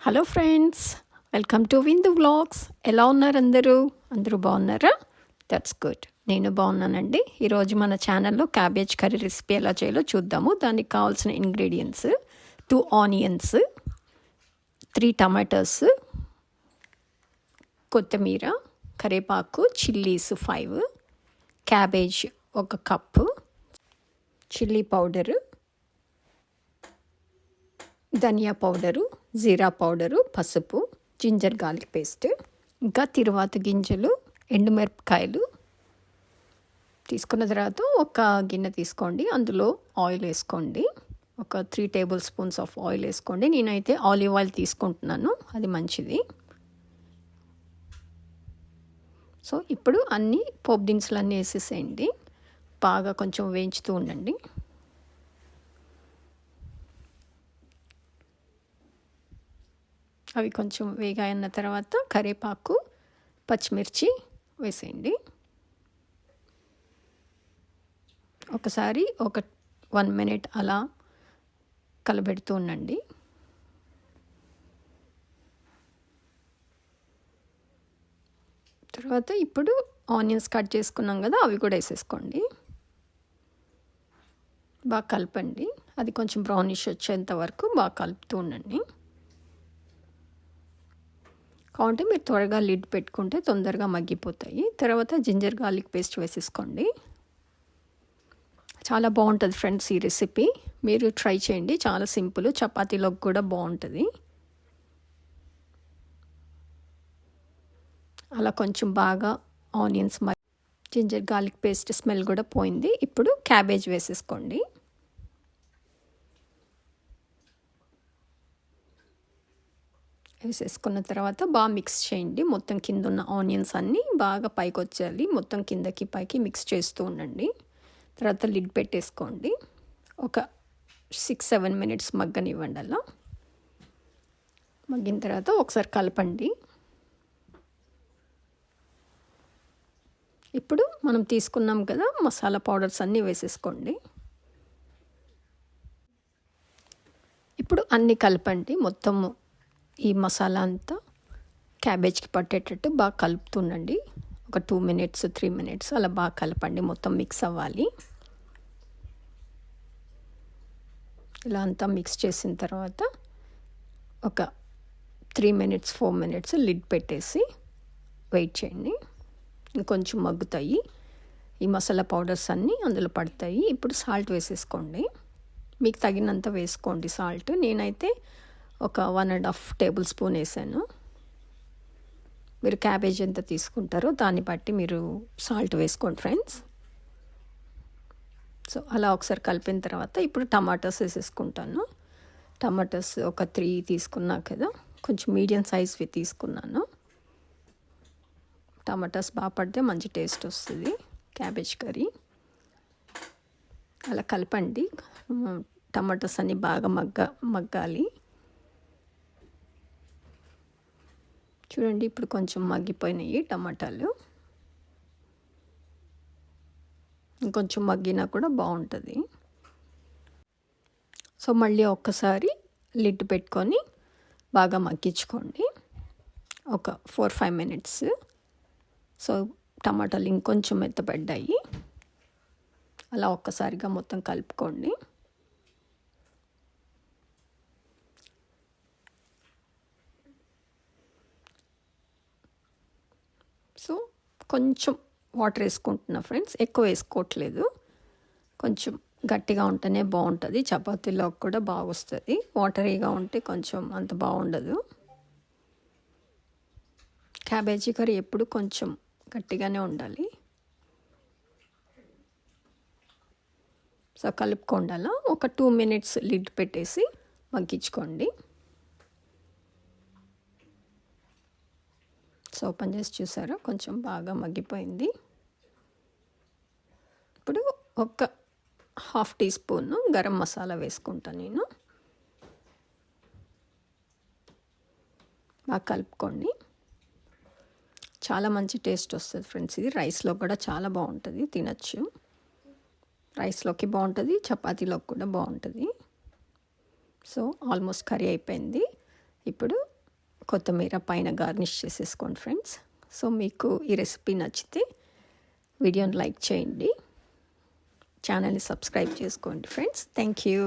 Hello friends, welcome to విందు vlogs. ఎలా ఉన్నారు అందరూ బాగున్నారా? That's good. నేను బాగున్నానండి. ఈరోజు మన ఛానల్లో క్యాబేజ్ కర్రీ రెసిపీ ఎలా చేయాలో చూద్దాము. దానికి కావాల్సిన ఇంగ్రీడియంట్స్ 2 ఆనియన్స్, 3 టమాటోస్, కొత్తిమీర, కరివేపాకు, chillies 5, cabbage 1 cup, chilli powder, ధనియా పౌడరు, జీరా పౌడరు, పసుపు, జింజర్ గార్లిక్ పేస్ట్, ఇంకా తిరువాత గింజలు, ఎండుమిరపకాయలు తీసుకున్న తర్వాత ఒక గిన్నె తీసుకోండి. అందులో ఆయిల్ వేసుకోండి. ఒక 3 టేబుల్ స్పూన్స్ ఆఫ్ ఆయిల్ వేసుకోండి. నేనైతే ఆలివ్ ఆయిల్ తీసుకుంటున్నాను, అది మంచిది. సో ఇప్పుడు అన్ని పోపు దినుసులు అన్నీ వేసేసేయండి. బాగా కొంచెం వేయించుతూ ఉండండి. అవి కొంచెం వేగాయన్న తర్వాత కరివేపాకు, పచ్చిమిర్చి వేసేయండి. ఒకసారి 1 మినిట్ అలా కలబెడుతూ ఉండండి. తర్వాత ఇప్పుడు ఆనియన్స్ కట్ చేసుకున్నాం కదా, అవి కూడా వేసేసుకోండి. బాగా కలపండి. అది కొంచెం బ్రౌనిష్ వచ్చేంత వరకు బాగా కలుపుతూ ఉండండి. కావాలంటే మీరు త్వరగా లిడ్ పెట్టుకుంటే తొందరగా మగ్గిపోతాయి. తర్వాత జింజర్ గార్లిక్ పేస్ట్ వేసేసుకోండి. చాలా బాగుంటుంది ఫ్రెండ్స్ ఈ రెసిపీ. మీరు ట్రై చేయండి, చాలా సింపుల్. చపాతీలోకి కూడా బాగుంటుంది. అలా కొంచెం బాగా onions ginger garlic paste smell కూడా పోయింది. ఇప్పుడు క్యాబేజ్ వేసేసుకోండి. వేసేసుకున్న తర్వాత బాగా మిక్స్ చేయండి. మొత్తం కింద ఉన్న ఆనియన్స్ అన్నీ బాగా పైకి వచ్చేయాలి. మొత్తం కిందకి పైకి మిక్స్ చేస్తూ ఉండండి. తర్వాత లిడ్ పెట్టేసుకోండి. ఒక 6-7 మినిట్స్ మగ్గనివ్వండి. అలా మగ్గిన తర్వాత ఒకసారి కలపండి. ఇప్పుడు మనం తీసుకున్నాం కదా మసాలా పౌడర్స్ అన్నీ వేసేసుకోండి. ఇప్పుడు అన్నీ కలపండి. మొత్తము ఈ మసాలా అంతా క్యాబేజ్కి పట్టేటట్టు బాగా కలుపుతుండండి. ఒక 2 మినిట్స్ 3 మినిట్స్ అలా బాగా కలపండి. మొత్తం మిక్స్ అవ్వాలి. ఇలా అంతా మిక్స్ చేసిన తర్వాత ఒక 3 మినిట్స్ 4 మినిట్స్ లిడ్ పెట్టేసి వెయిట్ చేయండి. ఇంకొంచెం మగ్గుతాయి. ఈ మసాలా పౌడర్స్ అన్నీ అందులో పడతాయి. ఇప్పుడు సాల్ట్ వేసేసుకోండి. మీకు తగినంత వేసుకోండి సాల్ట్. నేనైతే ఒక 1.5 టేబుల్ స్పూన్ వేసాను. మీరు క్యాబేజ్ ఎంత తీసుకుంటారో దాన్ని బట్టి మీరు సాల్ట్ వేసుకోండి ఫ్రెండ్స్. సో అలా ఒకసారి కలిపిన తర్వాత ఇప్పుడు టమాటోస్ వేసేసుకుంటాను. టమాటోస్ ఒక 3 తీసుకున్నా కదా, కొంచెం మీడియం సైజ్వి తీసుకున్నాను. టమాటాస్ బాగా పడితే మంచి టేస్ట్ వస్తుంది క్యాబేజ్ కర్రీ. అలా కలపండి. టమాటాస్ అన్నీ బాగా మగ్గాలి. చూడండి, ఇప్పుడు కొంచెం మగ్గిపోయినాయి టమాటాలు. ఇంకొంచెం మగ్గినా కూడా బాగుంటుంది. సో మళ్ళీ ఒక్కసారి లిడ్ పెట్టుకొని బాగా మగ్గించుకోండి. ఒక 4-5 మినిట్స్. సో టమాటాలు ఇంకొంచెం మెత్తబడ్డాయి. అలా ఒక్కసారిగా మొత్తం కలుపుకోండి. సో కొంచెం వాటర్ వేసుకుంటున్నా ఫ్రెండ్స్, ఎక్కువ వేసుకోవట్లేదు. కొంచెం గట్టిగా ఉంటేనే బాగుంటుంది. చపాతీలో కూడా బాగా వస్తుంది. వాటరీగా ఉంటే కొంచెం అంత బాగుండదు. క్యాబేజీ కర్రీ ఎప్పుడు కొంచెం గట్టిగానే ఉండాలి. సో కలుపుకోండి. అలా ఒక 2 మినిట్స్ లిడ్ పెట్టేసి మగ్గించుకోండి. సో ఓపెన్ చేసి చూసారా, కొంచెం బాగా మగ్గిపోయింది. ఇప్పుడు ఒక 1/2 టీ స్పూన్ గరం మసాలా వేసుకుంటాను నేను. బాగా కలుపుకోండి. చాలా మంచి టేస్ట్ వస్తుంది ఫ్రెండ్స్. ఇది రైస్లో కూడా చాలా బాగుంటుంది, తినచ్చు. రైస్లోకి బాగుంటుంది, చపాతీలోకి కూడా బాగుంటుంది. సో ఆల్మోస్ట్ కర్రీ అయిపోయింది. ఇప్పుడు కొత్తిమీర పైన గార్నిష్ చేసేసుకోండి ఫ్రెండ్స్. సో మీకు ఈ రెసిపీ నచ్చితే వీడియోని లైక్ చేయండి, ఛానల్ని సబ్స్క్రైబ్ చేసుకోండి ఫ్రెండ్స్. Thank you.